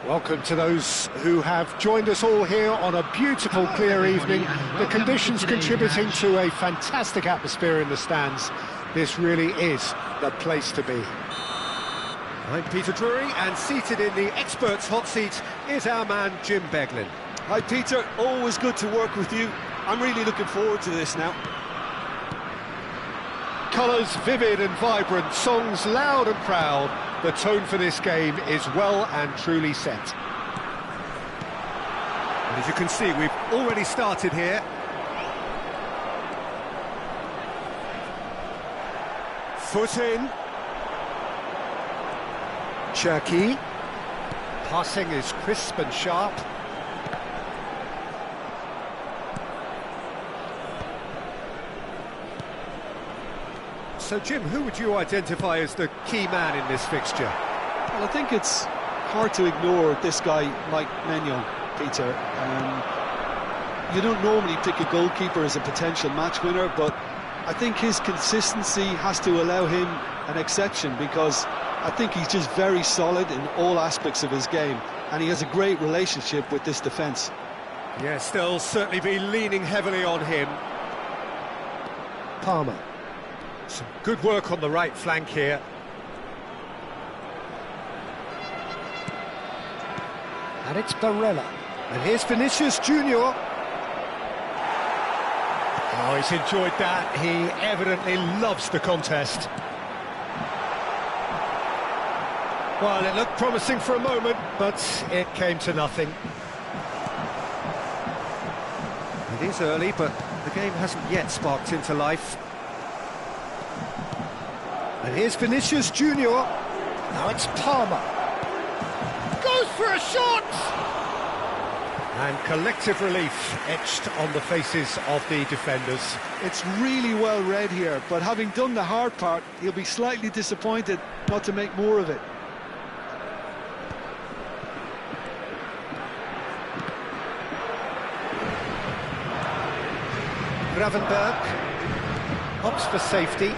Welcome to those who have joined us all here on a beautiful, clear evening. The conditions contributing to a fantastic atmosphere in the stands. This really is the place to be. I'm Peter Drury, and seated in the experts' hot seat is our man Jim Beglin. Hi Peter, always good to work with you. I'm really looking forward to this now. Colours vivid and vibrant, songs loud and proud. The tone for this game is well and truly set. And as you can see, we've already started here. Foot in. Cherki. Passing is crisp and sharp. So, Jim, who would you identify as the key man in this fixture? Well, I think it's hard to ignore this guy, Mike Maignan, Peter. You don't normally pick a goalkeeper as a potential match winner, but I think his consistency has to allow him an exception, because I think he's just very solid in all aspects of his game, and he has a great relationship with this defence. Yes, they'll certainly be leaning heavily on him. Palmer. Some good work on the right flank here. And it's Barella. And here's Vinicius Junior. Oh, he's enjoyed that. He evidently loves the contest. Well, it looked promising for a moment, but it came to nothing. It is early, but the game hasn't yet sparked into life. And here's Vinicius Junior. Now it's Palmer. Goes for a shot! And collective relief etched on the faces of the defenders. It's really well read here, but having done the hard part, he'll be slightly disappointed not to make more of it. Gravenberg opts for safety.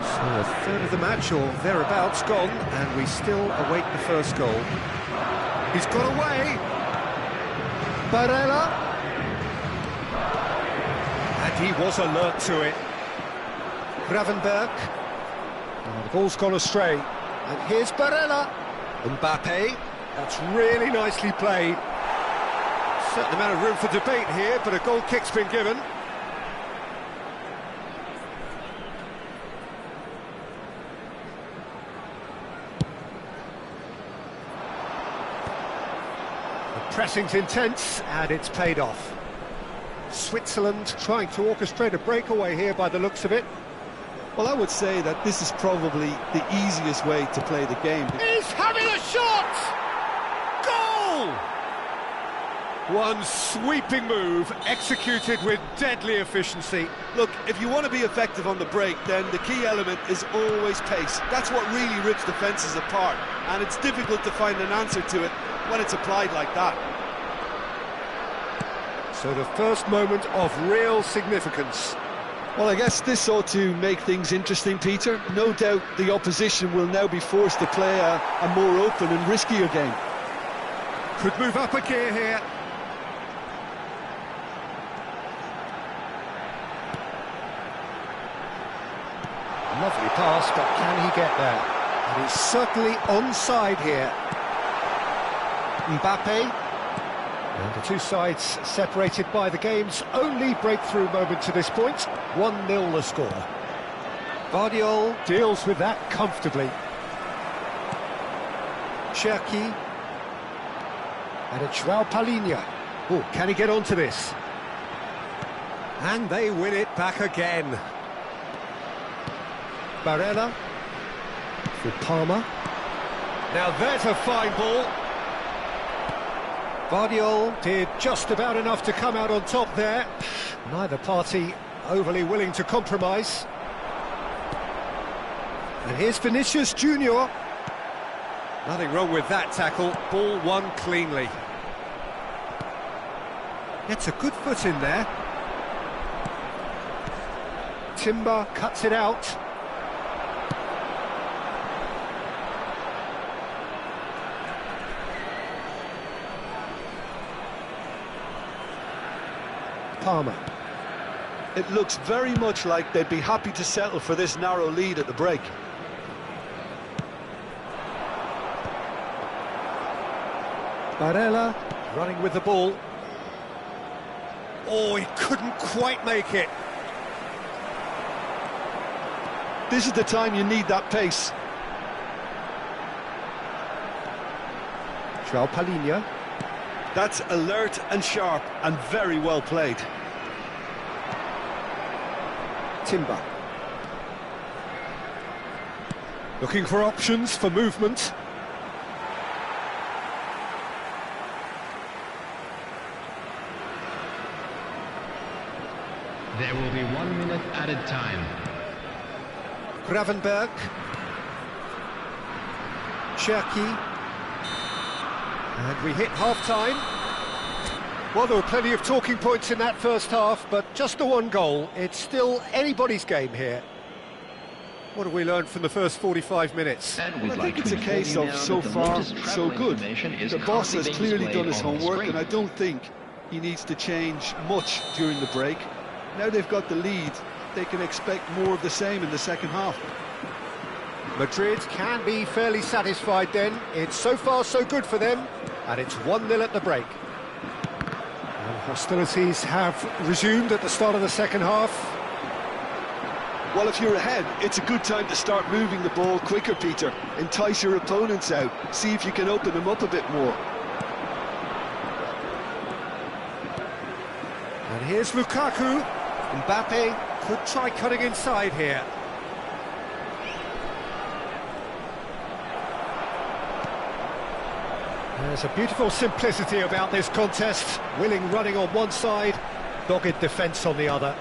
So a third of the match or thereabouts gone, and we still await the first goal. He's got away. Barella. And he was alert to it. Gravenberg. Oh, the ball's gone astray. And here's Barella. Mbappe. That's really nicely played. Certain amount of room for debate here, but a goal kick's been given. The pressing's intense, and it's paid off. Switzerland trying to orchestrate a breakaway here by the looks of it. Well, I would say that this is probably the easiest way to play the game. He's having a shot! Goal! One sweeping move, executed with deadly efficiency. Look, if you want to be effective on the break, then the key element is always pace. That's what really rips defences apart, and it's difficult to find an answer to it when it's applied like that. So the first moment of real significance. Well, I guess this ought to make things interesting, Peter. No doubt the opposition will now be forced to play a more open and riskier game. Could move up a gear here. Lovely pass, but can he get there? And he's certainly onside here. Mbappe. And the two sides separated by the game's only breakthrough moment to this point. 1-0 the score. Guardiola deals with that comfortably. Cherki. And it's João Palhinha. Oh, can he get onto this? And they win it back again. Barella for Palmer. Now there's a fine ball. Guardiola did just about enough to come out on top there. Neither party overly willing to compromise. And here's Vinicius Junior. Nothing wrong with that tackle. Ball won cleanly. Gets a good foot in there. Timber cuts it out. Palmer. It looks very much like they'd be happy to settle for this narrow lead at the break. Barella running with the ball. Oh, he couldn't quite make it. This is the time you need that pace. João Palhinha. That's alert and sharp and very well played. Timber. Looking for options for movement. There will be 1 minute added time. Gravenberg. Cherki. And we hit half-time. Well, there were plenty of talking points in that first half, but just the one goal. It's still anybody's game here. What have we learned from the first 45 minutes? Well, I think it's a case of so far, so good. The boss has clearly done his homework, and I don't think he needs to change much during the break. Now they've got the lead, they can expect more of the same in the second half. Madrid can be fairly satisfied then. It's so far so good for them, and it's 1-0 at the break. And hostilities have resumed at the start of the second half. Well, if you're ahead, it's a good time to start moving the ball quicker, Peter. Entice your opponents out, see if you can open them up a bit more. And here's Lukaku. Mbappe could try cutting inside here. There's a beautiful simplicity about this contest. Willing running on one side, dogged defence on the other.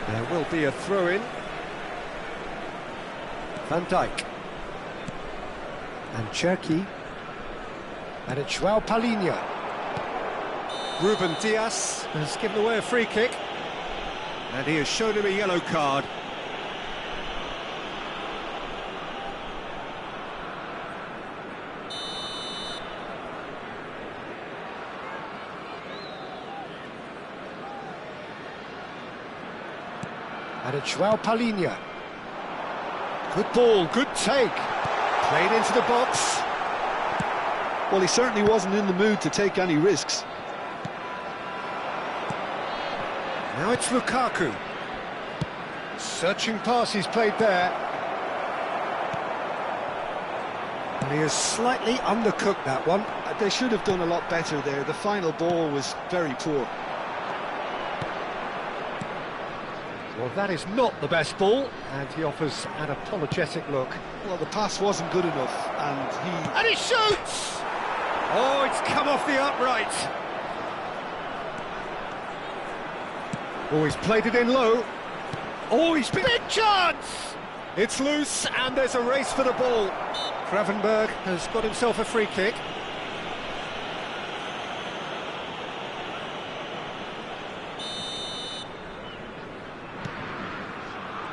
There will be a throw-in. Van Dijk. And Cherki. And it's Joao Palhinha. Ruben Dias has given away a free kick. And he has shown him a yellow card. And it's Joao Palhinha. Good ball, good take. Played into the box. Well, he certainly wasn't in the mood to take any risks. Now it's Lukaku. Searching pass he's played there. And he has slightly undercooked that one. They should have done a lot better there. The final ball was very poor. Well, that is not the best ball, and he offers an apologetic look. Well, the pass wasn't good enough, And he shoots! Oh, it's come off the upright. Oh, he's played it in low. Oh, he's big chance! It's loose, and there's a race for the ball. Gravenberg has got himself a free kick.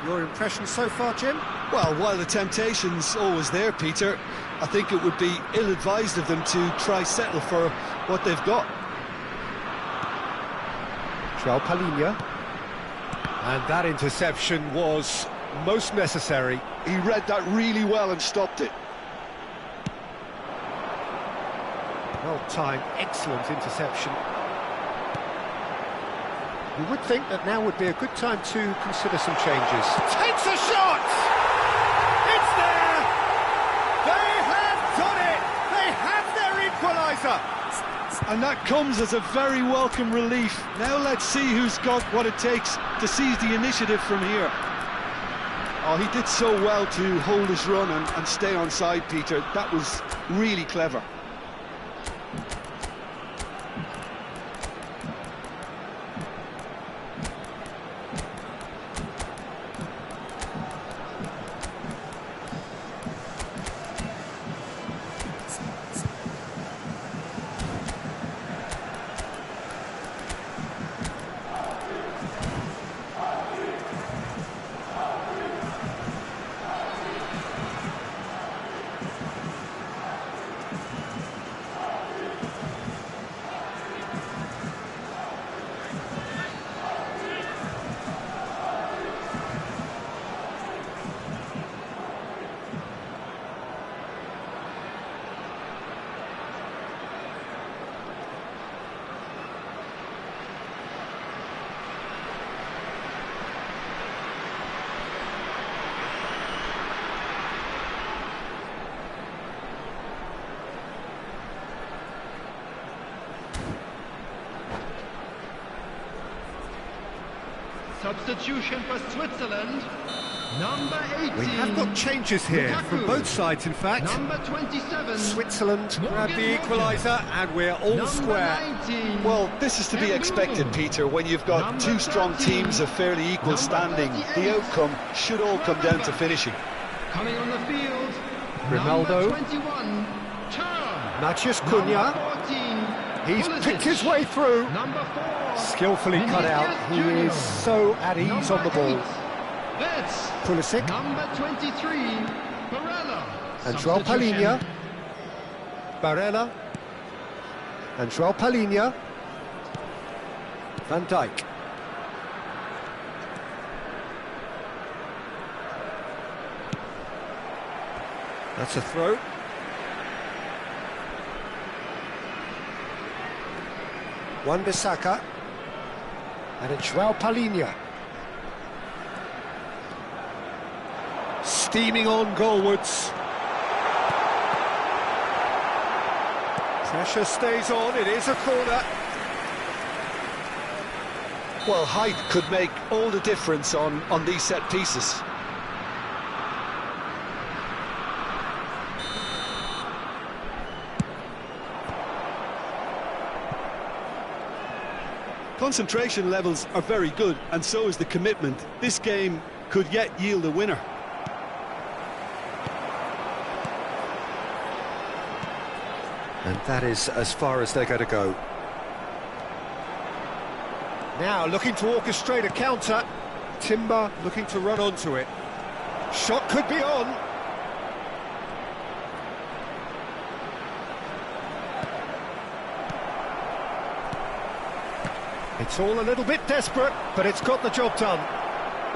Your impression so far, Jim? Well, while the temptation's always there, Peter, I think it would be ill-advised of them to try settle for what they've got. Joao Palhinha. And that interception was most necessary. He read that really well and stopped it. Well timed, excellent interception. You would think that now would be a good time to consider some changes. Takes a shot! It's there! They have done it! They have their equaliser! And that comes as a very welcome relief. Now let's see who's got what it takes to seize the initiative from here. Oh, he did so well to hold his run and stay on side, Peter. That was really clever. Substitution for Switzerland. Number 18. We have got changes here from Lukaku. both sides, in fact. Number 27. Switzerland grab the Morgan. equaliser, and we're all Number square. 19. Well, this is to be expected, Peter, when you've got Number two strong 13. teams of fairly equal Number standing. 38. The outcome should all come down to finishing. Coming on the field. Ronaldo. Number 21. Thuram. Matheus Cunha. Number 14. He's Pulisic. picked his way through. Number 4. Skillfully cut out. He Vinicius is so at ease Junior. on the ball. Number 8. Wirtz. Pulisic. Number 23. Barella. And João Palhinha. Substitution. Barella. And João Palhinha. Van Dijk. That's a throw. Wan-Bissaka. And it's João Palhinha. Steaming on goalwards. Pressure stays on, it is a corner. Well, height could make all the difference on these set pieces. Concentration levels are very good, and so is the commitment. This game could yet yield a winner. And that is as far as they're going to go. Now looking to orchestrate a counter. Timber looking to run onto it. Shot could be on. It's all a little bit desperate, but it's got the job done.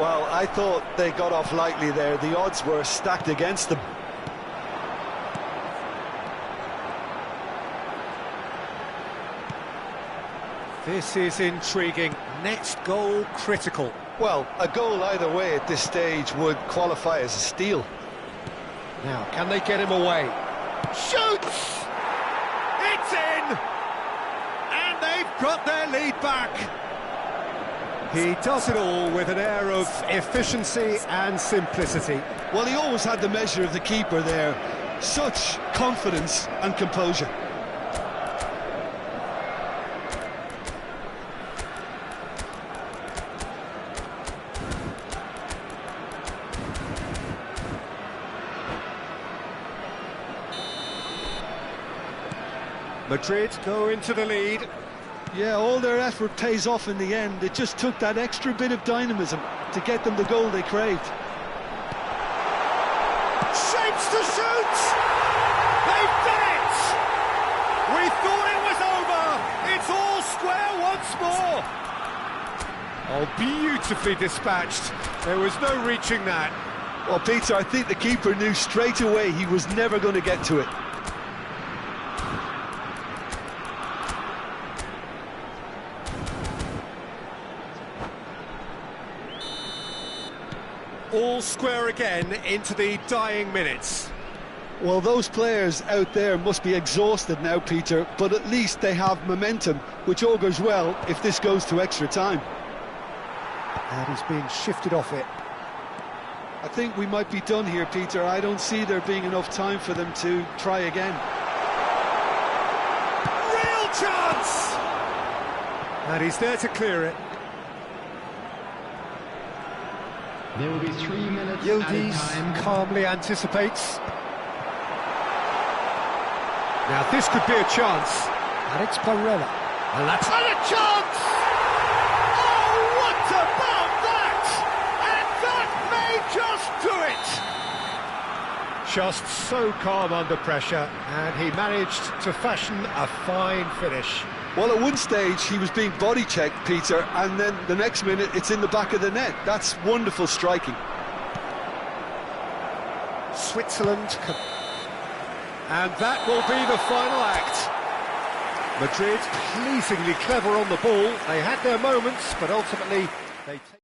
Well, I thought they got off lightly there. The odds were stacked against them. This is intriguing. Next goal critical. Well, a goal either way at this stage would qualify as a steal. Now, can they get him away? Shoots! It's in! And they've got their lead back. He does it all with an air of efficiency and simplicity. Well, he always had the measure of the keeper there. Such confidence and composure. Madrid go into the lead. Yeah, all their effort pays off in the end. It just took that extra bit of dynamism to get them the goal they craved. Shapes to shoot! They've done it! We thought it was over! It's all square once more! Oh, beautifully dispatched. There was no reaching that. Well, Peter, I think the keeper knew straight away he was never going to get to it. All square again into the dying minutes. Well, those players out there must be exhausted now, Peter, but at least they have momentum, which augurs well if this goes to extra time. And he's being shifted off it. I think we might be done here, Peter. I don't see there being enough time for them to try again. Real chance! And he's there to clear it. There will be 3 minutes Yildiz added time. calmly anticipates. Now this could be a chance. And it's Barella. And that's not a chance! Oh, what about that? And that may just do it! Just so calm under pressure, and he managed to fashion a fine finish. Well, at one stage he was being body checked, Peter, and then the next minute it's in the back of the net. That's wonderful striking. Switzerland, and that will be the final act. Madrid pleasingly clever on the ball. They had their moments, but ultimately they take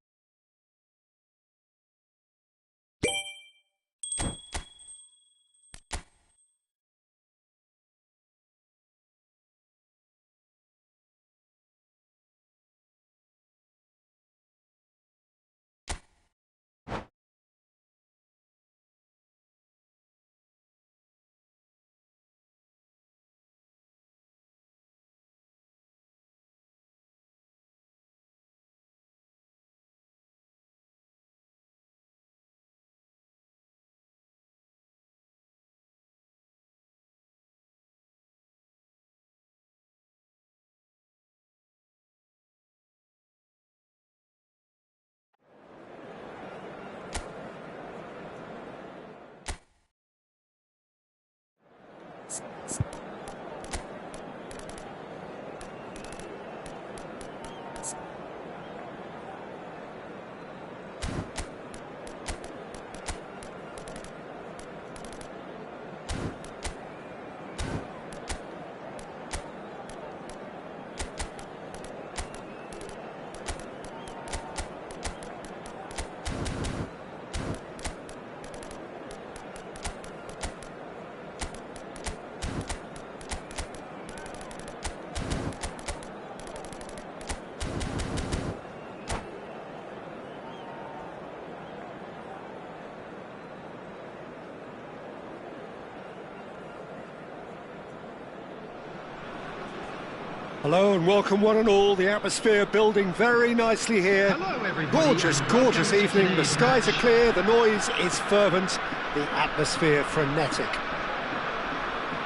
Hello and welcome one and all. The atmosphere building very nicely here. Hello, everybody. Gorgeous, gorgeous evening. The skies are clear, the noise is fervent, the atmosphere frenetic.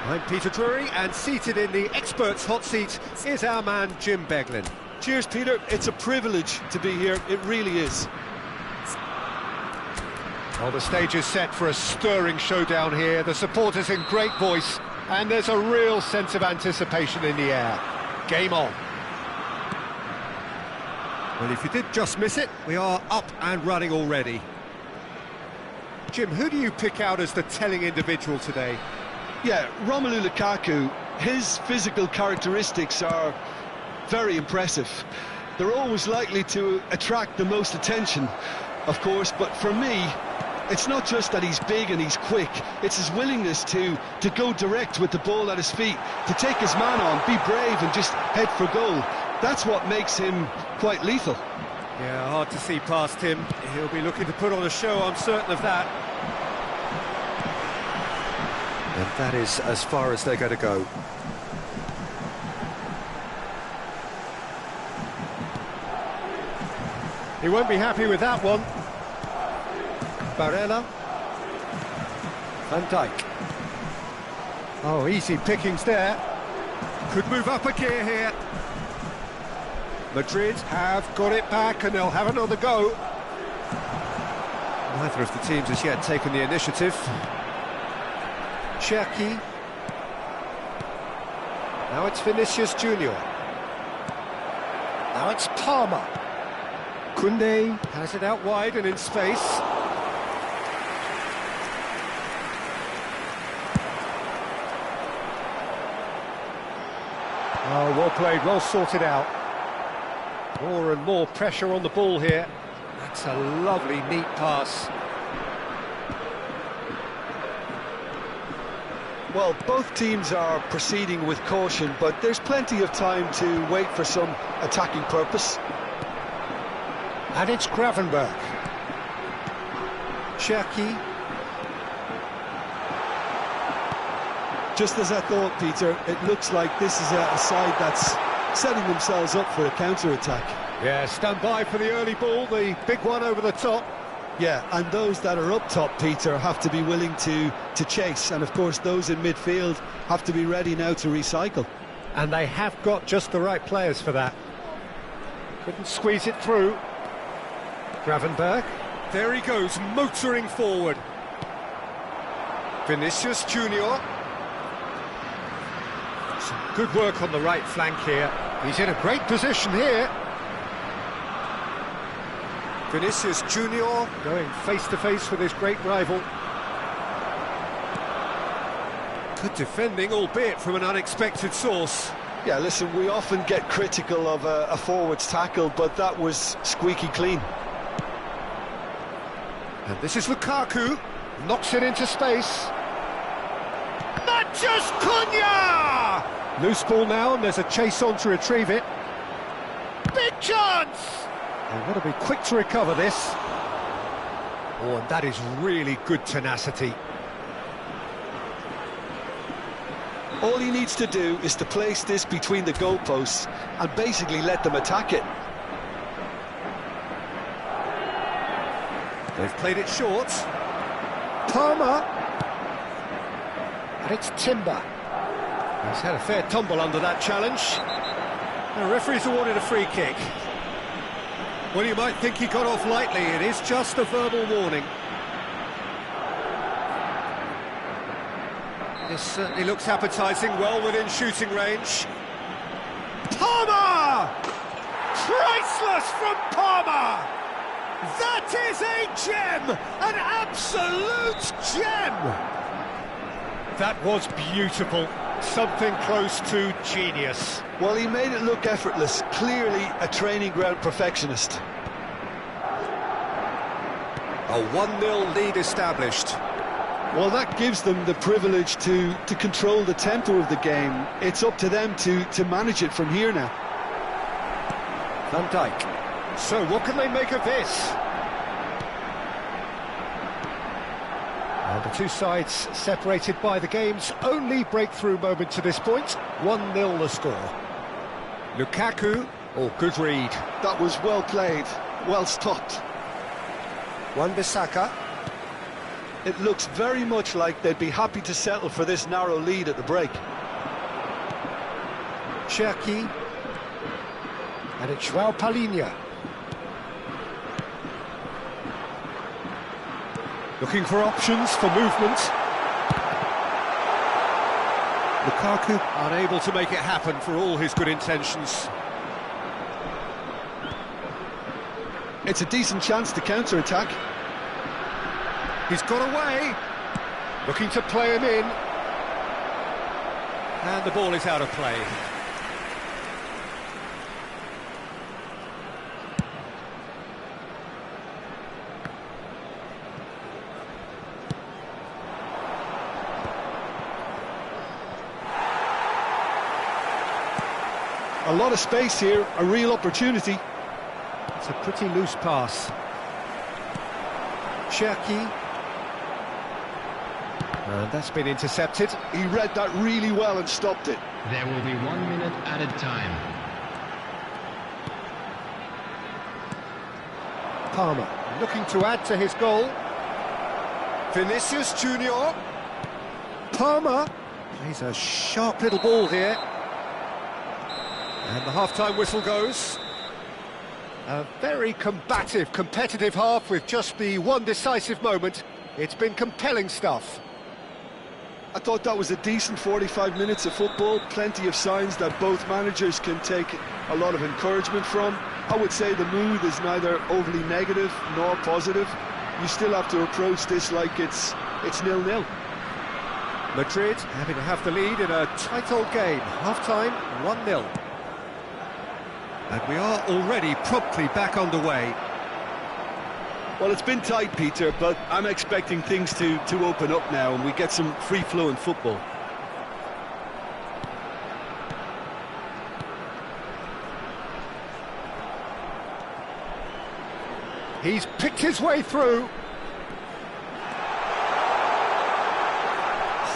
I'm Peter Drury, and seated in the experts' hot seat is our man Jim Beglin. Cheers, Peter. It's a privilege to be here. It really is. Well, the stage is set for a stirring showdown here. The supporters in great voice, and there's a real sense of anticipation in the air. Game on. Well, if you did just miss it, we are up and running already. Jim, who do you pick out as the telling individual today? Yeah, Romelu Lukaku, his physical characteristics are very impressive. They're always likely to attract the most attention, of course, but for me, it's not just that he's big and he's quick, it's his willingness to go direct with the ball at his feet, to take his man on, be brave and just head for goal. That's what makes him quite lethal. Yeah, hard to see past him. He'll be looking to put on a show, I'm certain of that. And that is as far as they're going to go. He won't be happy with that one. Barella. Van Dijk. Oh, easy pickings there. Could move up a gear here. Madrid have got it back and they'll have another go. Neither of the teams has yet taken the initiative. Cherki. Now it's Vinicius Junior. Now it's Palmer. Koundé has it out wide and in space. Oh, well played, well sorted out. More and more pressure on the ball here. That's a lovely, neat pass. Well, both teams are proceeding with caution, but there's plenty of time to wait for some attacking purpose. And it's Gravenberch. Cherki. Just as I thought, Peter, it looks like this is a side that's setting themselves up for a counter-attack. Yeah, stand by for the early ball, the big one over the top. Yeah, and those that are up top, Peter, have to be willing to chase. And, of course, those in midfield have to be ready now to recycle. And they have got just the right players for that. Couldn't squeeze it through. Gravenberch. There he goes, motoring forward. Vinicius Junior. Some good work on the right flank here. He's in a great position here. Vinicius Junior going face-to-face with his great rival. Good defending, albeit from an unexpected source. Yeah, listen, we often get critical of a forward's tackle, but that was squeaky clean. And this is Lukaku, knocks it into space. Matheus Cunha! Loose ball now, and there's a chase on to retrieve it. Big chance! They've got to be quick to recover this. Oh, and that is really good tenacity. All he needs to do is to place this between the goalposts and basically let them attack it. They've played it short. Palmer. And it's Timber. He's had a fair tumble under that challenge. The referee's awarded a free kick. Well, you might think he got off lightly. It is just a verbal warning. This certainly looks appetising, well within shooting range. Palmer! Priceless from Palmer! That is a gem! An absolute gem! That was beautiful. Something close to genius. Well, he made it look effortless. Clearly a training ground perfectionist. A 1-0 lead established. Well, that gives them the privilege to control the tempo of the game. It's up to them to manage it from here now. Van Dijk. So, what can they make of this? And the two sides separated by the game's only breakthrough moment to this point. 1-0 the score. Lukaku. Oh, good read. That was well played, well stopped. Wan-Bissaka. It looks very much like they'd be happy to settle for this narrow lead at the break. Cherki. And it's João Palhinha. Looking for options for movement. Lukaku unable to make it happen for all his good intentions. It's a decent chance to counter-attack. He's got away. Looking to play him in. And the ball is out of play. A lot of space here, a real opportunity. It's a pretty loose pass. Cherki. And that's been intercepted. He read that really well and stopped it. There will be 1 minute added time. Palmer looking to add to his goal. Vinicius Junior. Palmer plays a sharp little ball here. And the half-time whistle goes. A very combative, competitive half with just the one decisive moment. It's been compelling stuff. I thought that was a decent 45 minutes of football. Plenty of signs that both managers can take a lot of encouragement from. I would say the mood is neither overly negative nor positive. You still have to approach this like it's 0-0. Madrid having to have the lead in a tight old game. Half-time, 1-0. And we are already promptly back underway. Well, it's been tight, Peter, but I'm expecting things to open up now and we get some free-flowing football. He's picked his way through.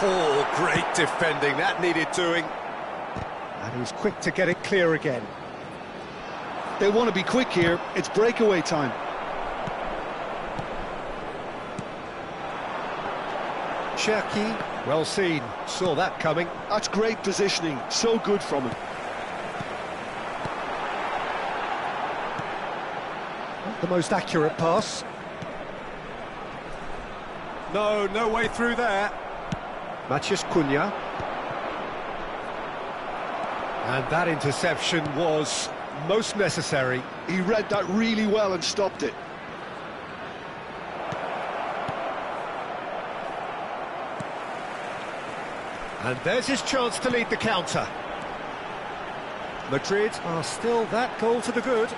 Oh, great defending, that needed doing. And he's quick to get it clear again. They want to be quick here, it's breakaway time. Cherki, well seen, saw that coming. That's great positioning, so good from him. Not the most accurate pass. No way through there. Matheus Cunha. And that interception was most necessary. He read that really well and stopped it. And there's his chance to lead the counter. Madrid are still that goal to the good.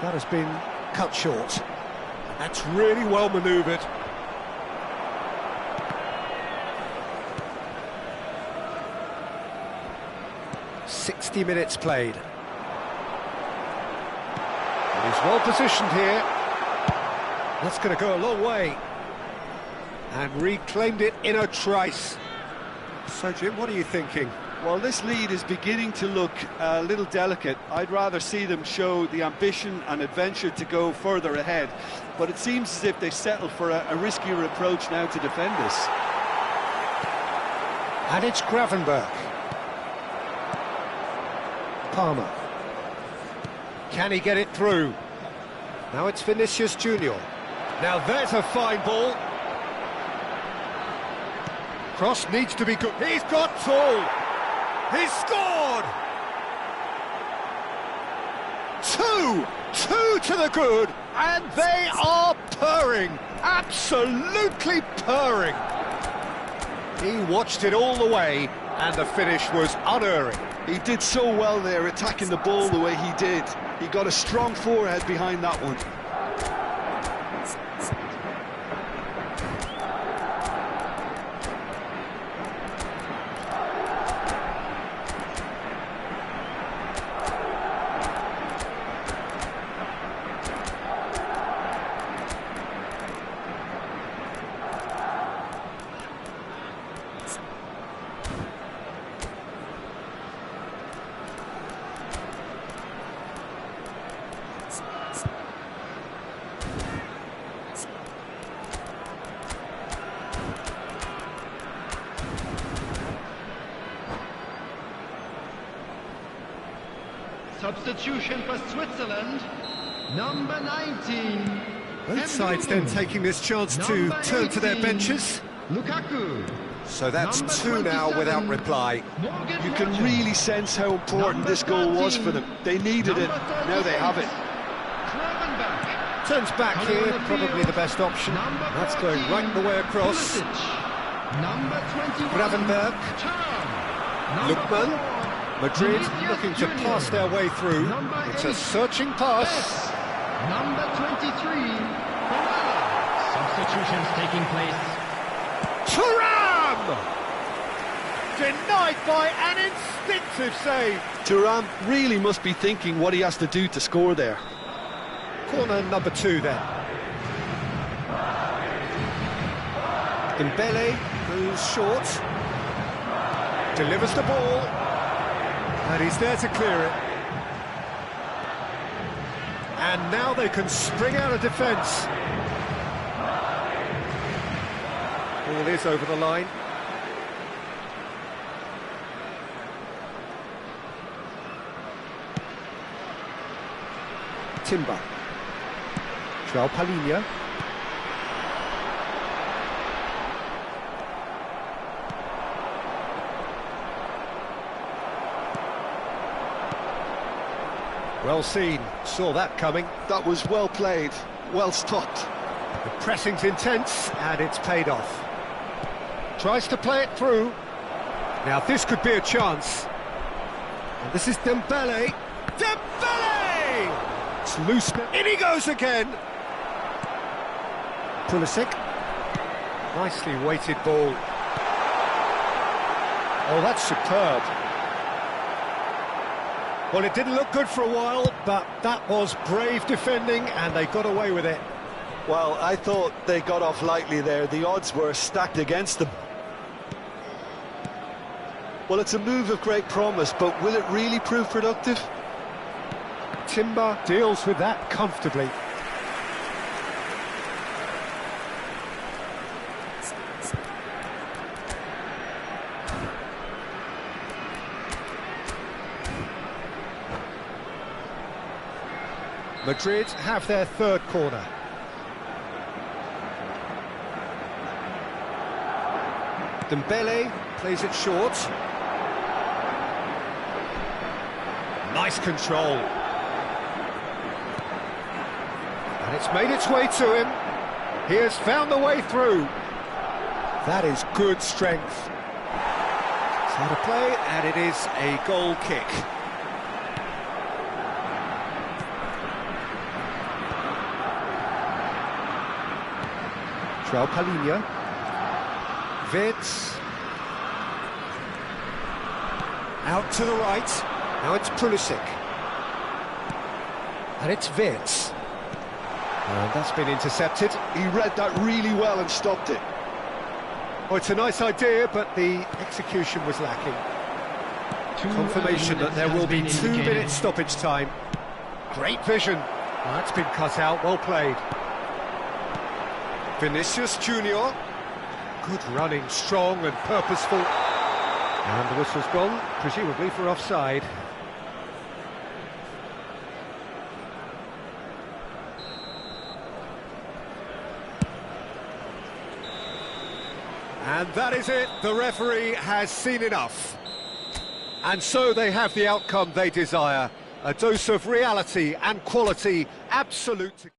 That has been cut short. That's really well manoeuvred. "60 minutes played. And he's well positioned here. That's going to go a long way. And reclaimed it in a trice. So, Jim, what are you thinking? Well, this lead is beginning to look a little delicate. I'd rather see them show the ambition and adventure to go further ahead. But it seems as if they settle for a riskier approach now to defend this. And it's Gravenberch. Palmer. Can he get it through? Now it's Vinicius Junior. Now there's a fine ball. Cross needs to be good. He's got two! He's scored! Two to the good, and they are purring, absolutely purring. He watched it all the way, and the finish was unerring. He did so well there, attacking the ball the way he did. He got a strong forehead behind that one. Substitution for Switzerland, number 19. Both sides then taking this chance to turn to their benches. Lukaku. So that's two now without reply. You can really sense how important this goal was for them. They needed it, now they have it. Turns back here, probably the best option. That's going right the way across. Number 21. Gravenberg. Lookman. Madrid looking to pass their way through. It's a searching pass. Number 23. Substitutions taking place. Thuram! Denied by an instinctive save. Thuram really must be thinking what he has to do to score there. Corner number 2 then. Dembele goes short. Delivers the ball. And he's there to clear it. And now they can spring out of defence. Ball is over the line. Timber. João Palhinha. Well seen, saw that coming. That was well played, well stopped. The pressing's intense, and it's paid off. Tries to play it through. Now this could be a chance. And this is Dembele. Dembele! It's loose. In he goes again. Pulisic. Nicely weighted ball. Oh, that's superb. Well, it didn't look good for a while, but that was brave defending, and they got away with it. Well, I thought they got off lightly there. The odds were stacked against them. Well, it's a move of great promise, but will it really prove productive? Timber deals with that comfortably. Madrid have their third corner. Dembele plays it short. Nice control. And it's made its way to him. He has found the way through. That is good strength. So to play, and it is a goal kick. João Palhinha. Wirtz. Out to the right. Now it's Pulisic. And it's Wirtz. And that's been intercepted. He read that really well and stopped it. Oh, it's a nice idea, but the execution was lacking. Confirmation that there will be 2 minutes stoppage time. Great vision. Well, that's been cut out, well played. Vinicius Junior. Good running, strong and purposeful. And the whistle's gone, presumably for offside. And that is it, the referee has seen enough. And so they have the outcome they desire. A dose of reality and quality, absolute.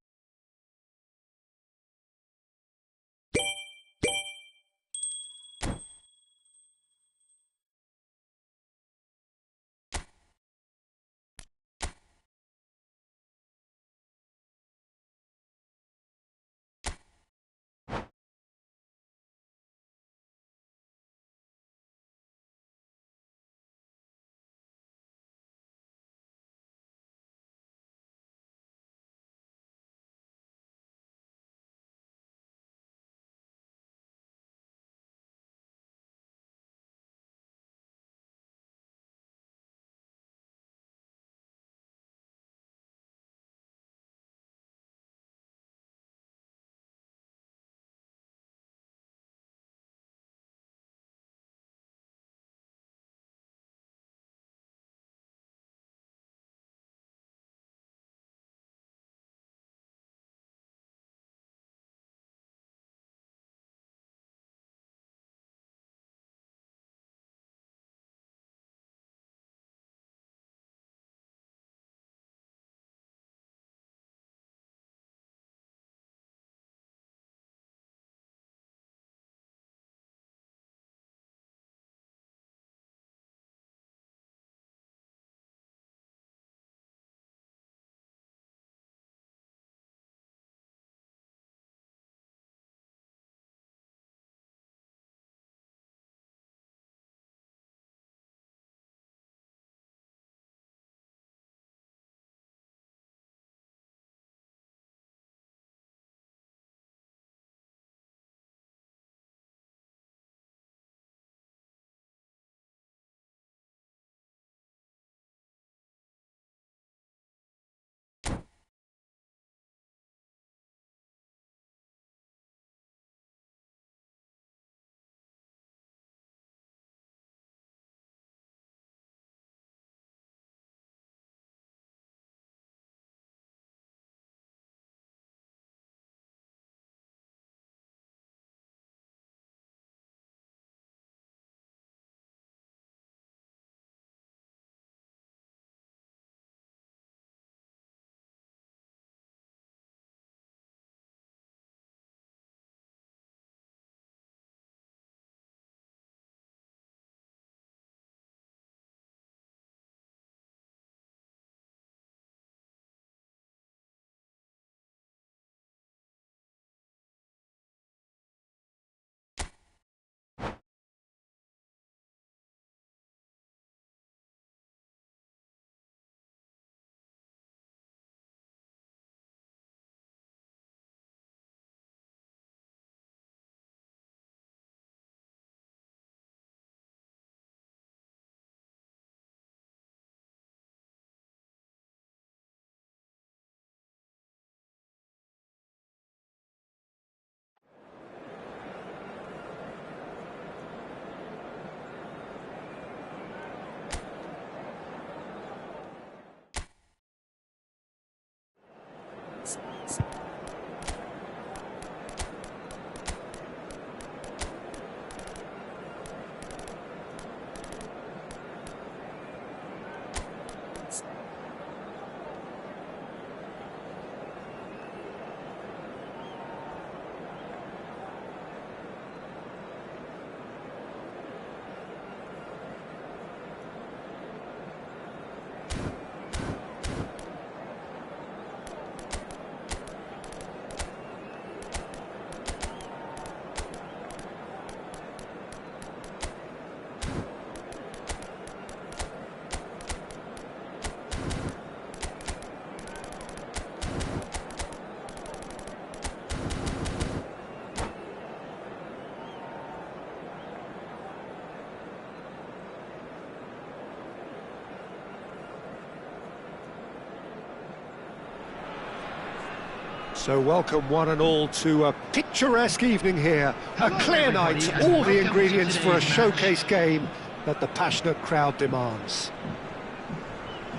So welcome one and all to a picturesque evening here, a clear night, all the ingredients for a showcase game that the passionate crowd demands.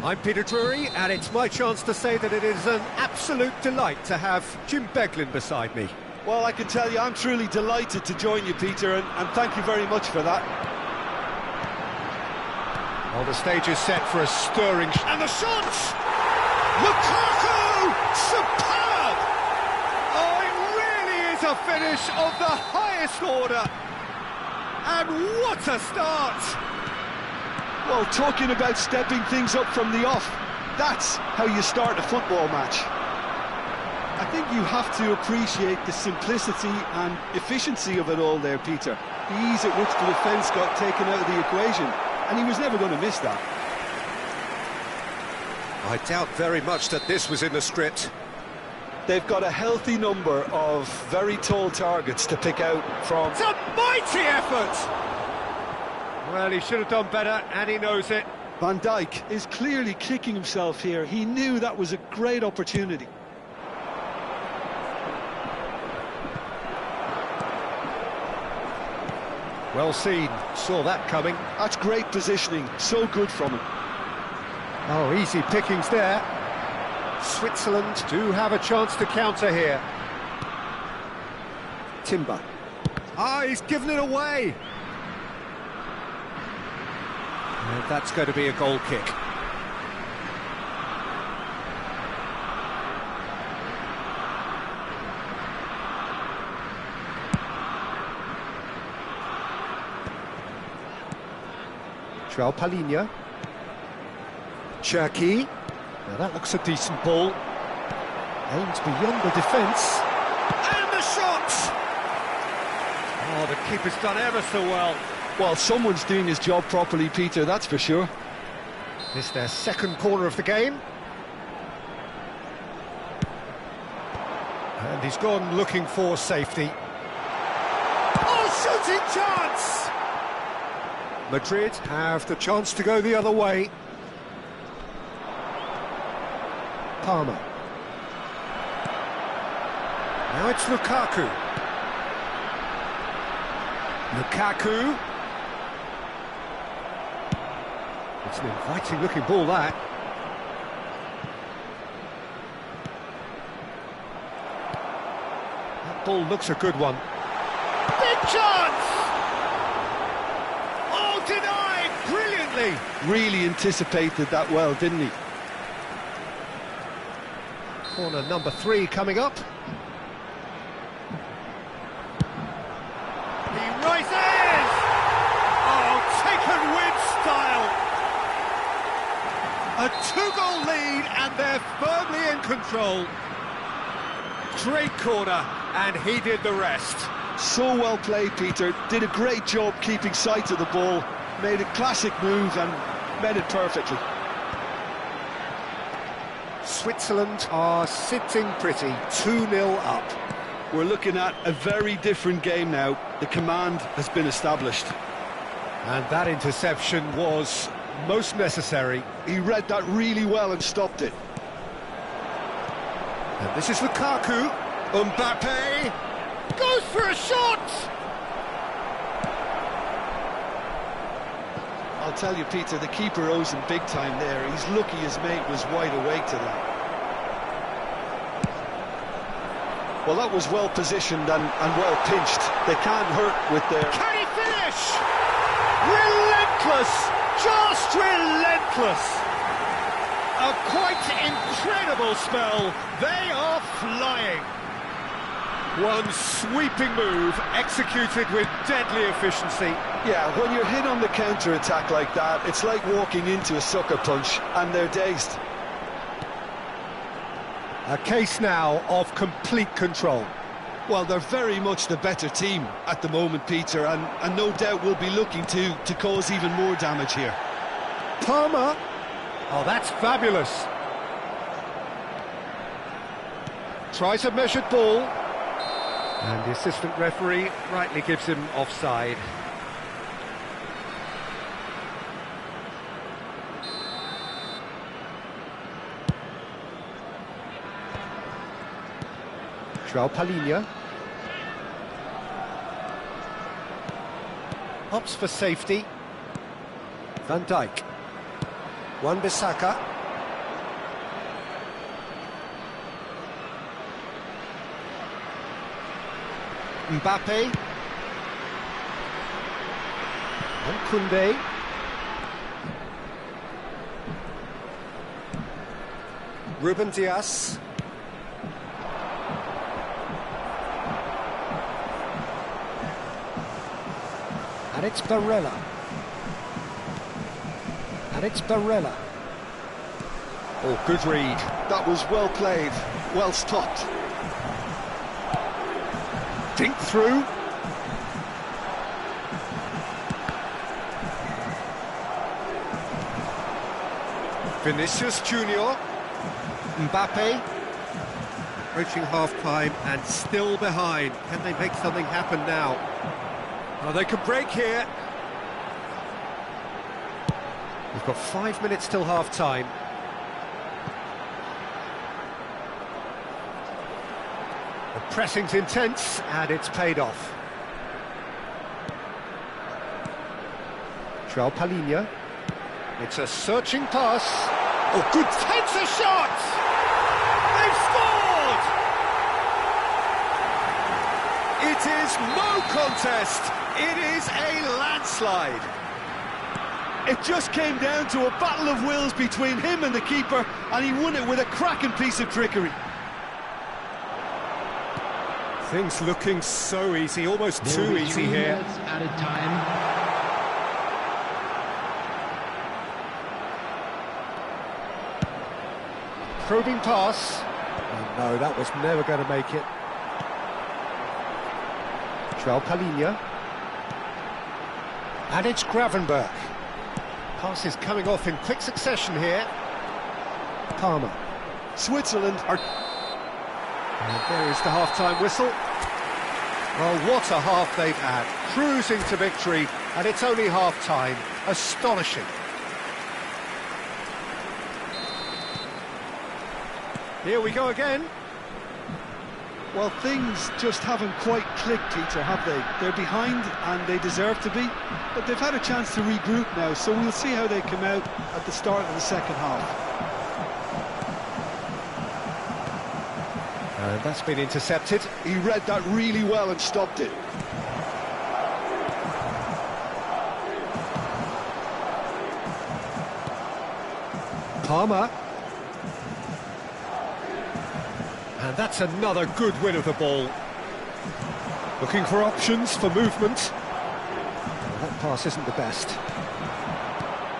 I'm Peter Drury, and it's my chance to say that it is an absolute delight to have Jim Beglin beside me. Well, I can tell you I'm truly delighted to join you, Peter, and thank you very much for that. Well, the stage is set for a stirring... And the shot! Lukaku! Superb! Oh, it really is a finish of the highest order. And what a start! Well, talking about stepping things up from the off, that's how you start a football match. I think you have to appreciate the simplicity and efficiency of it all there, Peter. The ease at which the defence got taken out of the equation, and he was never going to miss that. I doubt very much that this was in the script. They've got a healthy number of very tall targets to pick out from. It's a mighty effort! Well, he should have done better, and he knows it. Van Dijk is clearly kicking himself here. He knew that was a great opportunity. Well seen, saw that coming. That's great positioning, so good from him. Oh, easy pickings there. Switzerland do have a chance to counter here. Timber. Ah, he's given it away. And that's going to be a goal kick. João Palhinha. Cherki. Now that looks a decent ball. Aims beyond the defence. And the shot! Oh, the keeper's done ever so well. Well, someone's doing his job properly, Peter, that's for sure. This is their second corner of the game. And he's gone looking for safety. Oh, shooting chance! Madrid have the chance to go the other way. Palmer. Now it's Lukaku. Lukaku. It's an inviting looking ball, that. That ball looks a good one. Big chance! Oh, denied brilliantly! Really anticipated that well, didn't he? Corner number 3 coming up. He rises! Oh, taken with style! A 2-goal lead, and they're firmly in control. Great corner, and he did the rest. So well played, Peter. Did a great job keeping sight of the ball. Made a classic move and met it perfectly. Switzerland are sitting pretty, 2-0 up. We're looking at a very different game now. The command has been established. And that interception was most necessary. He read that really well and stopped it. And this is Lukaku. Mbappe goes for a shot! I'll tell you, Peter, the keeper owes him big time there. He's lucky his mate was wide awake to that. Well, that was well positioned and well pinched. They can't hurt with their... Can he finish? Relentless! Just relentless! A quite incredible spell. They are flying. One sweeping move, executed with deadly efficiency. Yeah, when you're hit on the counter-attack like that, it's like walking into a sucker punch, and they're dazed. A case now of complete control. Well, they're very much the better team at the moment, Peter, and no doubt will be looking to cause even more damage here. Palmer. Oh, that's fabulous. Tries a measured ball. And the assistant referee rightly gives him offside. João Palhinha. Opts for safety. Van Dijk. Wan-Bissaka. Mbappe. And Koundé. Ruben Dias. And it's Barella. And it's Barella. Oh, good read. That was well played, well stopped. Dink through. Vinicius Junior. Mbappe. Approaching half-time and still behind. Can they make something happen now? Oh, they could break here. We've got 5 minutes till half-time. The pressing's intense, and it's paid off. João Palhinha. It's a searching pass. Oh, good. Takes a shot! They've scored! It is no contest. It is a landslide. It just came down to a battle of wills between him and the keeper, and he won it with a cracking piece of trickery. Things looking so easy, almost too easy here. At a time. Probing pass. Oh, no, that was never going to make it. João Palhinha. And it's Gravenberch. Passes coming off in quick succession here. Palmer. Switzerland are... And there is the half-time whistle. Well, what a half they've had. Cruising to victory, and it's only half-time. Astonishing. Here we go again. Well, things just haven't quite clicked, Peter, have they? They're behind, and they deserve to be, but they've had a chance to regroup now, so we'll see how they come out at the start of the second half. That's been intercepted. He read that really well and stopped it. Palmer. And that's another good win of the ball. Looking for options for movement. Well, that pass isn't the best.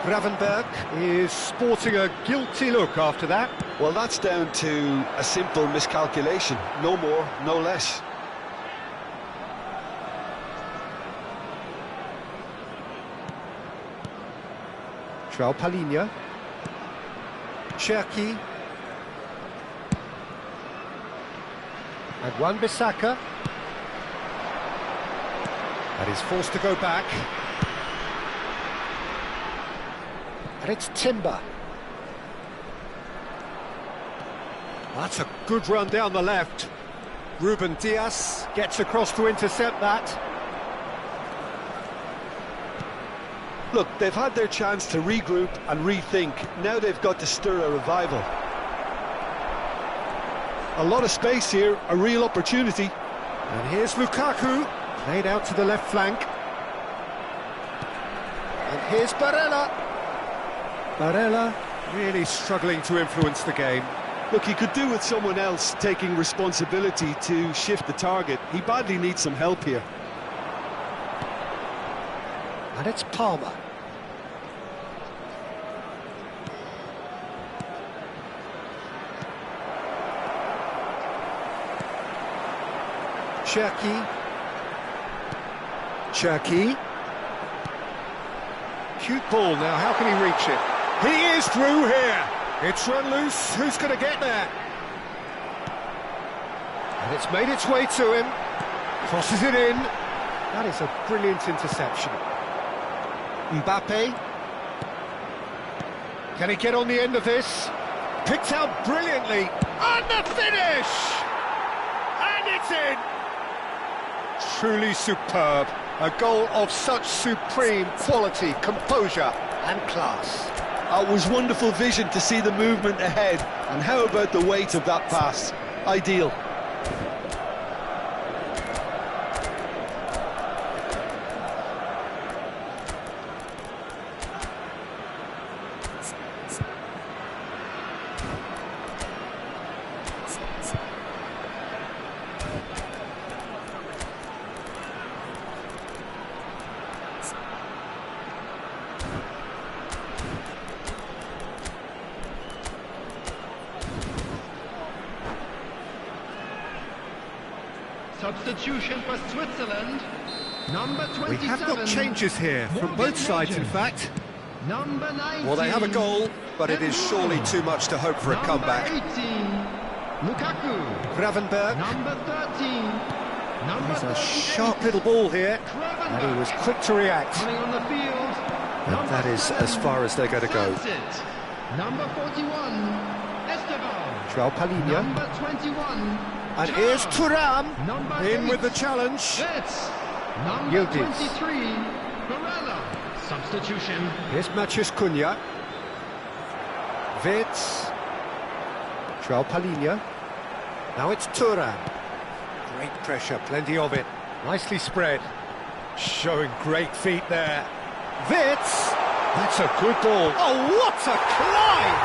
Gravenberch is sporting a guilty look after that. Well, that's down to a simple miscalculation. No more, no less. João Palhinha. Cherki. And Wan-Bissaka. And he's forced to go back. And it's Timber. That's a good run down the left. Ruben Dias gets across to intercept that. Look, they've had their chance to regroup and rethink. Now they've got to stir a revival. A lot of space here, a real opportunity. And here's Lukaku, played out to the left flank. And here's Barella. Barella really struggling to influence the game. Look, he could do with someone else taking responsibility to shift the target. He badly needs some help here. And it's Palmer. Cherki. Cute ball now, how can he reach it? He is through here! It's run loose, who's going to get there? And it's made its way to him. Crosses it in. That is a brilliant interception. Mbappe. Can he get on the end of this? Picked out brilliantly. And the finish! And it's in! Truly superb. A goal of such supreme quality, composure and class. It was wonderful vision to see the movement ahead. And how about the weight of that pass? Ideal. Substitution for Switzerland. Number 27. We have got changes here from both sides, in fact. Number 19. Well, they have a goal, but it is surely too much to hope for a comeback. Number 18. Lukaku. Gravenberg. Number 13. Number He's a 38. sharp little ball here, Gravenberch. and he was quick to react. Coming on the field. And that is as far as they're going to go. That's it. Number 41. Esteban. João Palhinha. Number 21. And here's Thuram, Number in 8. with the challenge. That's number Yildiz. 23. Barella. Substitution. Here's Matheus Cunha. Wirtz. João Palhinha. Now it's Thuram. Great pressure, plenty of it. Nicely spread. Showing great feet there. Wirtz. That's a good ball. Oh, what a climb!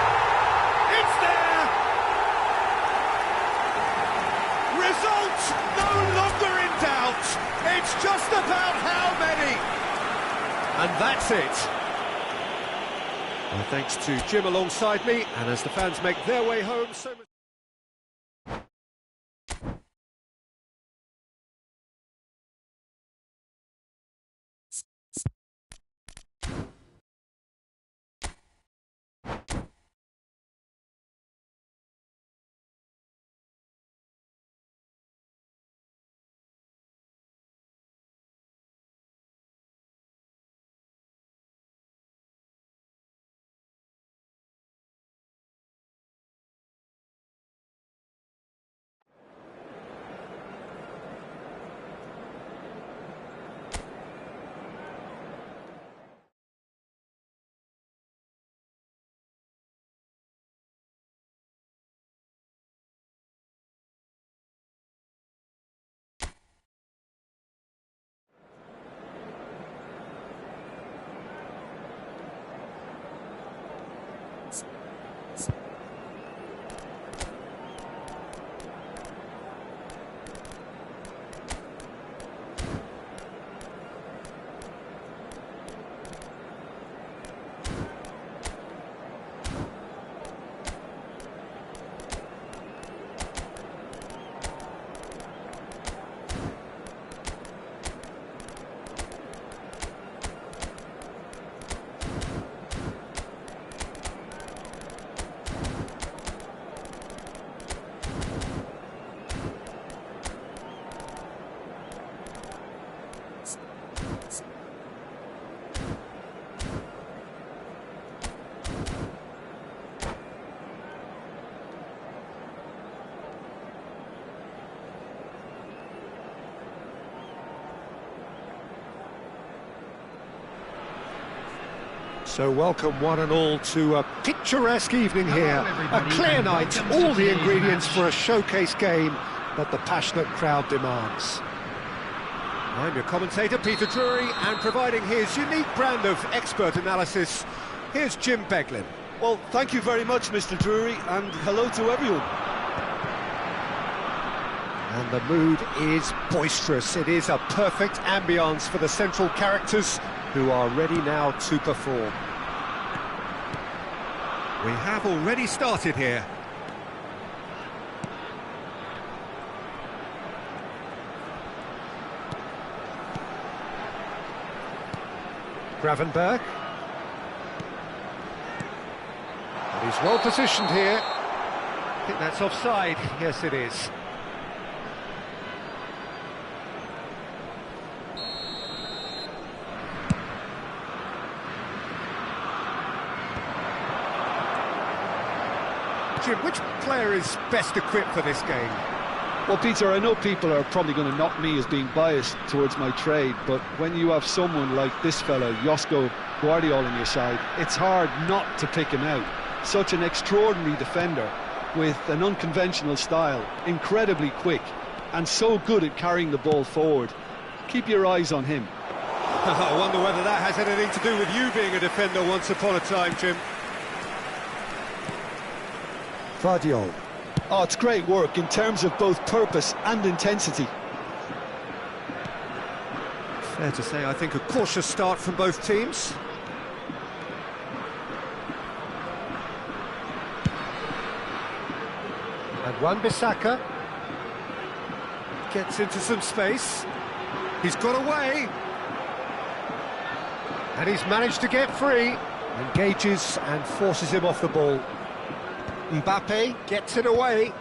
It's there! Result no longer in doubt. It's just about how many. And that's it. Well, thanks to Jim alongside me, and as the fans make their way home, so much. So welcome one and all to a picturesque evening here, a clear night, all the ingredients for a showcase game that the passionate crowd demands. I'm your commentator, Peter Drury, and providing his unique brand of expert analysis, here's Jim Beglin. Well, thank you very much, Mr. Drury, and hello to everyone. And the mood is boisterous. It is a perfect ambience for the central characters who are ready now to perform. We have already started here. Gravenberch. And he's well positioned here. I think that's offside. Yes, it is. Jim, which player is best equipped for this game? Well, Peter, I know people are probably going to knock me as being biased towards my trade, but when you have someone like this fella, Josko Guardiola, on your side, it's hard not to pick him out. Such an extraordinary defender with an unconventional style, incredibly quick, and so good at carrying the ball forward. Keep your eyes on him. I wonder whether that has anything to do with you being a defender once upon a time, Jim. Vardiol. Oh, it's great work in terms of both purpose and intensity. Fair to say, I think a cautious start from both teams. And Wan-Bissaka gets into some space. He's got away. And he's managed to get free. Engages and forces him off the ball. Mbappe gets it away.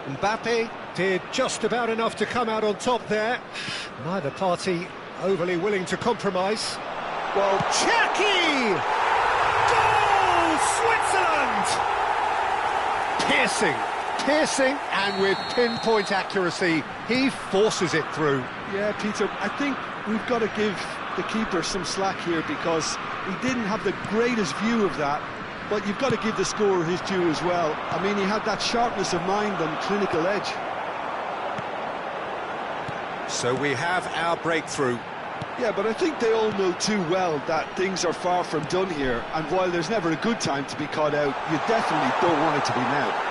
Mbappe did just about enough to come out on top there. Neither party overly willing to compromise. Well, Chucky! Goal! Switzerland! Piercing, and with pinpoint accuracy, he forces it through. Yeah, Peter, I think we've got to give the keeper some slack here because he didn't have the greatest view of that. But you've got to give the scorer his due as well. I mean, he had that sharpness of mind and clinical edge. So we have our breakthrough. Yeah, but I think they all know too well that things are far from done here. And while there's never a good time to be caught out, you definitely don't want it to be now.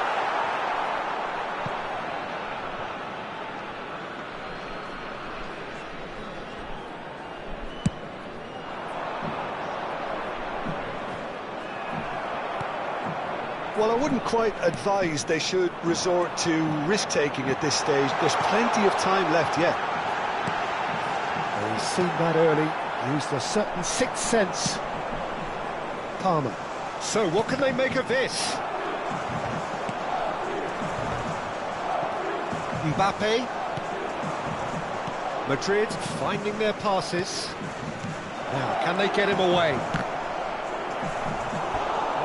Well, I wouldn't quite advise they should resort to risk-taking at this stage. There's plenty of time left yet. Well, he's seen that early, used a certain sixth sense. Palmer. So, what can they make of this? Mbappe. Madrid finding their passes. Now, can they get him away?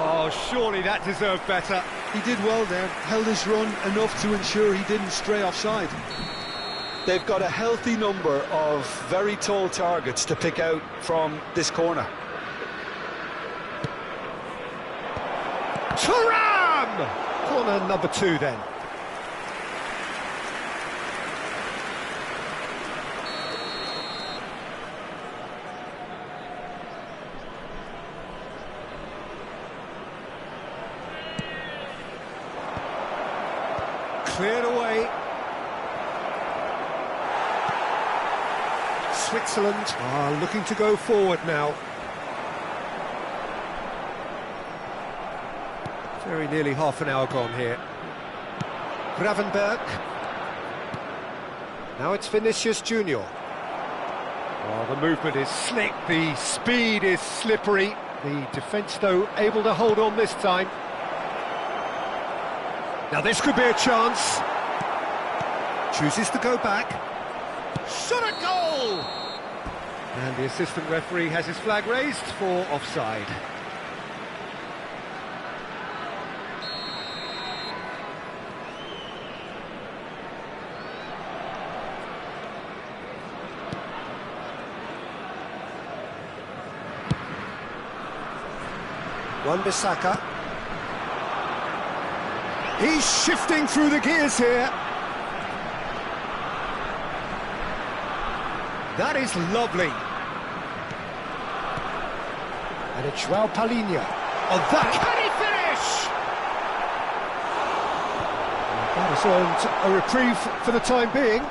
Oh, surely that deserved better. He did well there, held his run enough to ensure he didn't stray offside. They've got a healthy number of very tall targets to pick out from this corner. Thuram! Corner number 2 then. Cleared away. Switzerland are looking to go forward now. Very nearly half an hour gone here. Gravenberch. Now it's Vinicius Junior. Oh, the movement is slick, the speed is slippery. The defence, though, able to hold on this time. Now this could be a chance. Chooses to go back. Shot at goal! And the assistant referee has his flag raised for offside. Wan-Bissaka. He's shifting through the gears here. That is lovely. And it's João Palhinha. Oh, that can he finish? That has earned a reprieve for the time being.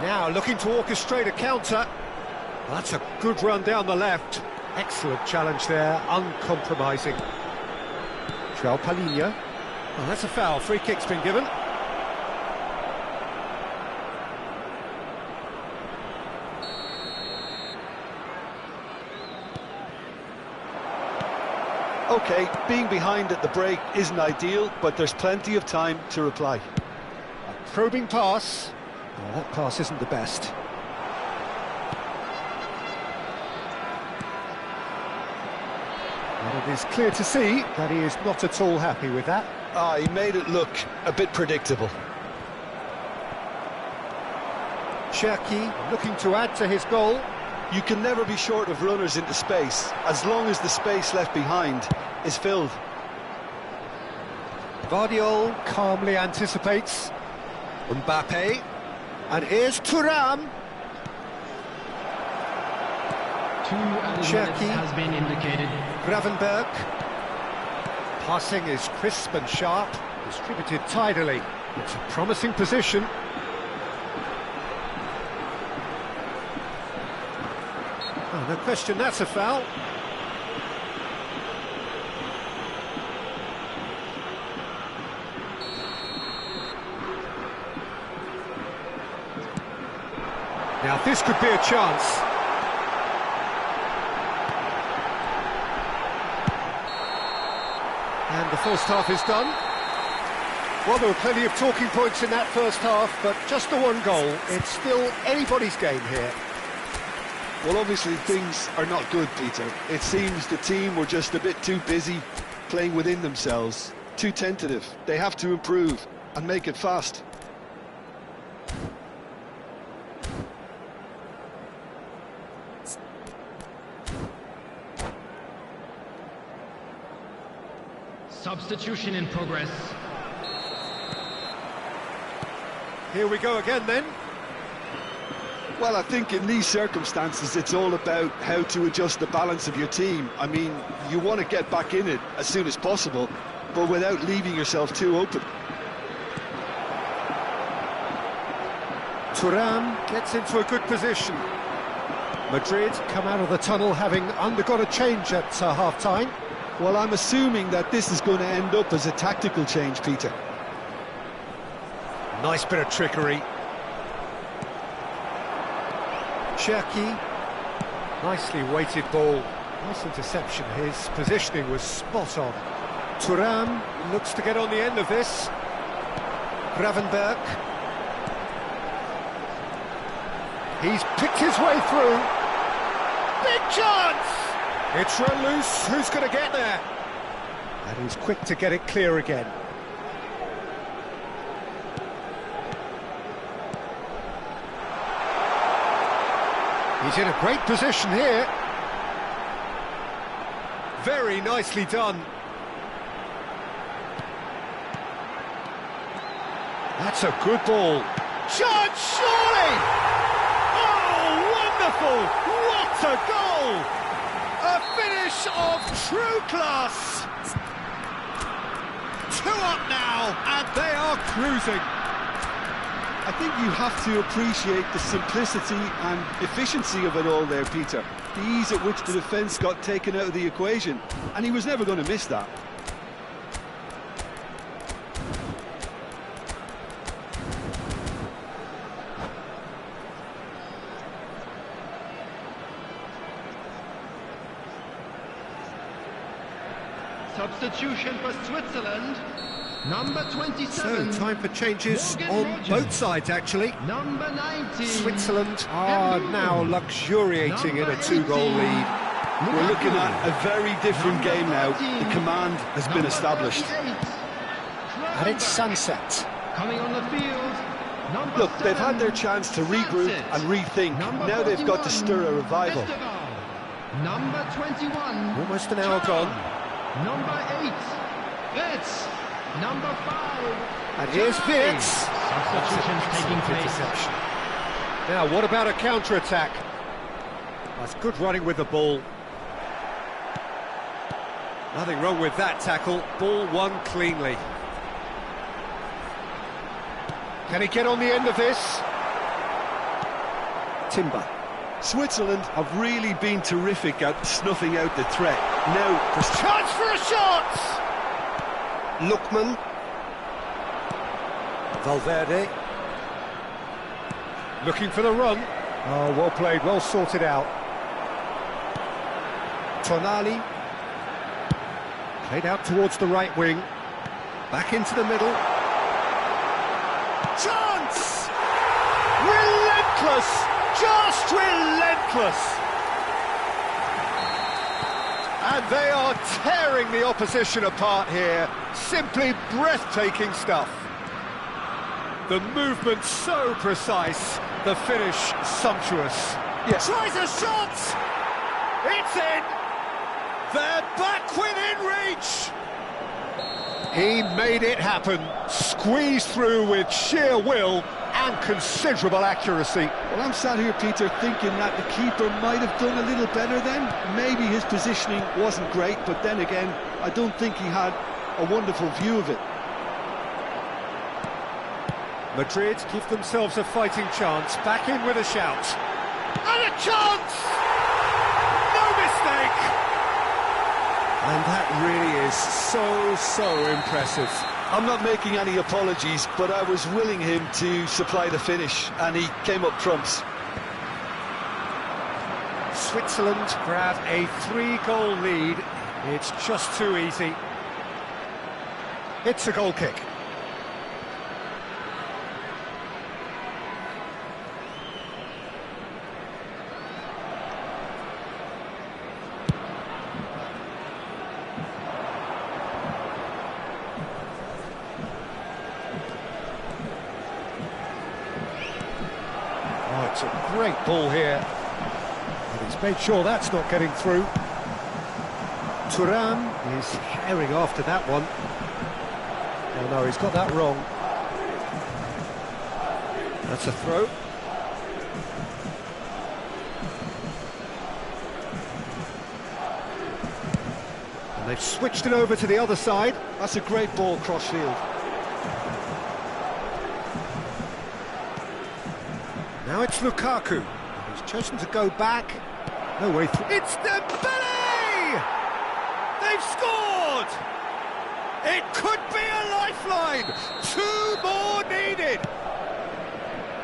Now looking to orchestrate a counter. Well, that's a good run down the left. Excellent challenge there, uncompromising. João Palhinha. Well, that's a foul. Free kick's been given. OK, being behind at the break isn't ideal, but there's plenty of time to reply. A probing pass. Oh, that pass isn't the best. And it is clear to see that he is not at all happy with that. He made it look a bit predictable. Cherki looking to add to his goal. You can never be short of runners into space, as long as the space left behind is filled. Guardiola calmly anticipates. Mbappe. And here's Thuram. Cherki has been indicated. Gravenberch. Passing is crisp and sharp, distributed tidily. It's a promising position. Oh, no question, that's a foul. Now this could be a chance. And the first half is done. Well, there were plenty of talking points in that first half, but just the one goal. It's still anybody's game here. Well, obviously things are not good, Peter. It seems the team were just a bit too busy playing within themselves, too tentative. They have to improve and make it fast. Substitution in progress. Here we go again then. Well, I think in these circumstances it's all about how to adjust the balance of your team. I mean, you want to get back in it as soon as possible, but without leaving yourself too open. Thuram gets into a good position. Madrid come out of the tunnel having undergone a change at half-time. Well, I'm assuming that this is going to end up as a tactical change, Peter. Nice bit of trickery. Cherki. Nicely weighted ball. Nice interception. His positioning was spot on. Thuram looks to get on the end of this. Gravenberch. He's picked his way through. Big chance! It's run loose. Who's going to get there? And he's quick to get it clear again. He's in a great position here. Very nicely done. That's a good ball. Chance, surely! Oh, wonderful! What a goal! A finish of true class! 2 up now, and they are cruising. I think you have to appreciate the simplicity and efficiency of it all there, Peter. The ease at which the defence got taken out of the equation, and he was never going to miss that. Substitution for Switzerland. Number 27. So, time for changes on both sides, actually. Number 19. Switzerland are now luxuriating in a 2-goal lead. We're looking at a very different game now. The command has been established. And it's sunset. Coming on the field. Look, they've had their chance to regroup and rethink. Now they've got to stir a revival. Number 21. Almost an hour gone. Number 8. Wirtz. Number 5. And here's Wirtz. Substitutions taking place. Interception. Now, what about a counter-attack? That's good running with the ball. Nothing wrong with that tackle. Ball won cleanly. Can he get on the end of this? Timber. Switzerland have really been terrific at snuffing out the threat. Now, Chance for a shot! Lookman. Valverde. Looking for the run. Oh, well played, well sorted out. Tonali. Played out towards the right wing. Back into the middle. Chance! Relentless! Just relentless! And they are tearing the opposition apart here. Simply breathtaking stuff. The movement so precise, the finish sumptuous. yes, Tries a shot! It's in! They're back within reach! He made it happen, squeezed through with sheer will and considerable accuracy. well, I'm sat here, Peter, thinking that the keeper might have done a little better then. Maybe his positioning wasn't great, but then again, I don't think he had a wonderful view of it. Madrid give themselves a fighting chance, back in with a shout. And a chance! No mistake! And that really is so impressive. I'm not making any apologies, but I was willing him to supply the finish, and he came up trumps. Switzerland grab a 3-goal lead. It's just too easy. It's a goal kick. Oh, it's a great ball here. And he's made sure that's not getting through. Thuram is herring after that one. Oh no, he's got that wrong. That's a throw. And they've switched it over to the other side. That's a great ball cross-field. Now it's Lukaku. He's chosen to go back. No way through. It's Dembele! They've scored! It could be a lifeline! 2 more needed!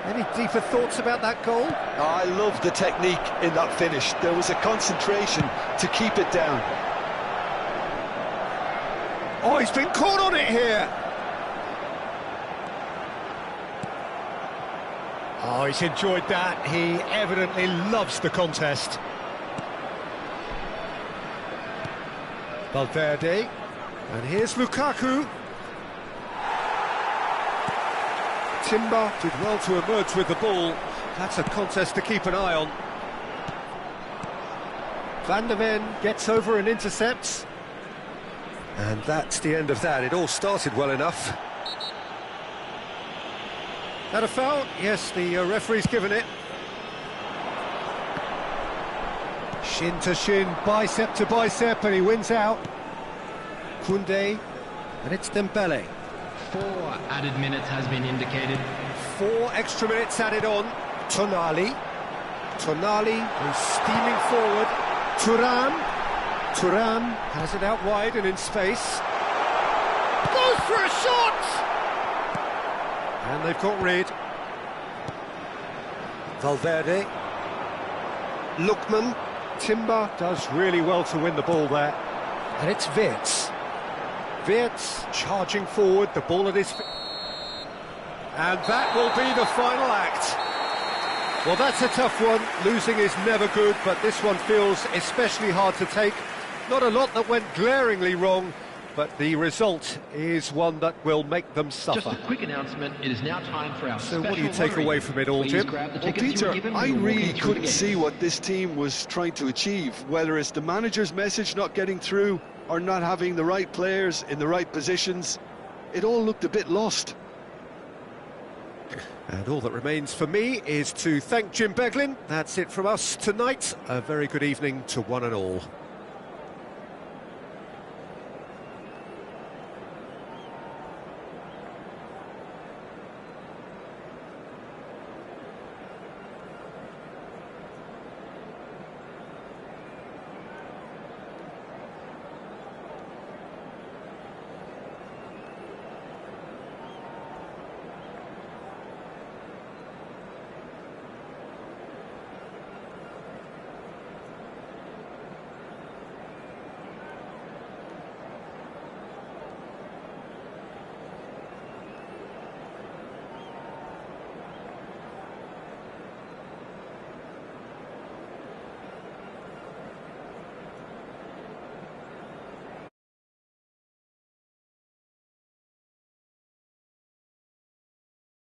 Any deeper thoughts about that goal? I love the technique in that finish. There was a concentration to keep it down. Oh, he's been caught on it here! Oh, he's enjoyed that. He evidently loves the contest. Valverde. And here's Lukaku. Timber did well to emerge with the ball. That's a contest to keep an eye on. Van der Ven gets over and intercepts. And that's the end of that. It all started well enough. That a foul? Yes, the referee's given it. Shin to shin, bicep to bicep, and he wins out. Koundé, and it's Dembele. 4 added minutes has been indicated. 4 extra minutes added on. Tonali. Tonali is steaming forward. Thuram has it out wide and in space. Goes for a shot! And they've got rid. Valverde. Lookman. Timber does really well to win the ball there. And it's Wirtz. Wirtz charging forward, the ball at his feet. And that will be the final act. Well, that's a tough one. Losing is never good, but this one feels especially hard to take. Not a lot that went glaringly wrong, but the result is one that will make them Just suffer. a quick announcement, it is now time for our So what do you take lottery. away from it all, Please Jim? grab the Well, tickets you were Peter, given I when you were really walking through the couldn't gates. see what this team was trying to achieve, whether it's the manager's message not getting through or not having the right players in the right positions. It all looked a bit lost. And all that remains for me is to thank Jim Beglin. That's it from us tonight. A very good evening to one and all.